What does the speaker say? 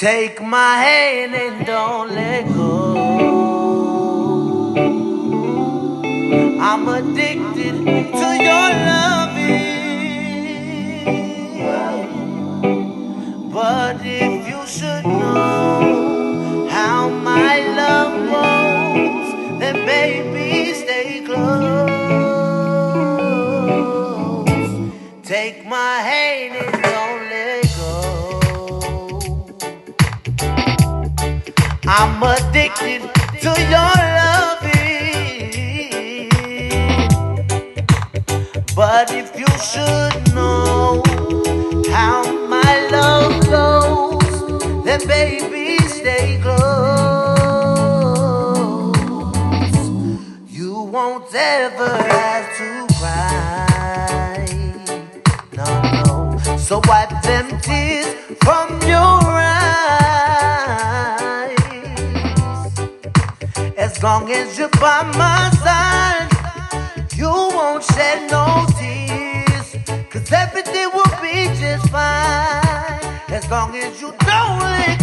Take my hand and don't let go. I'm addicted to your loving. But if you should know how my love goes, then baby stay close. Take my hand and don't let go. I'm addicted to your loving. But if you should know how my love goes, then baby stay close. You won't ever have to cry. No, no. So wipe them tears from your eyes. As long as you're by my side, you won't shed no tears, 'cause everything will be just fine. As long as you don't let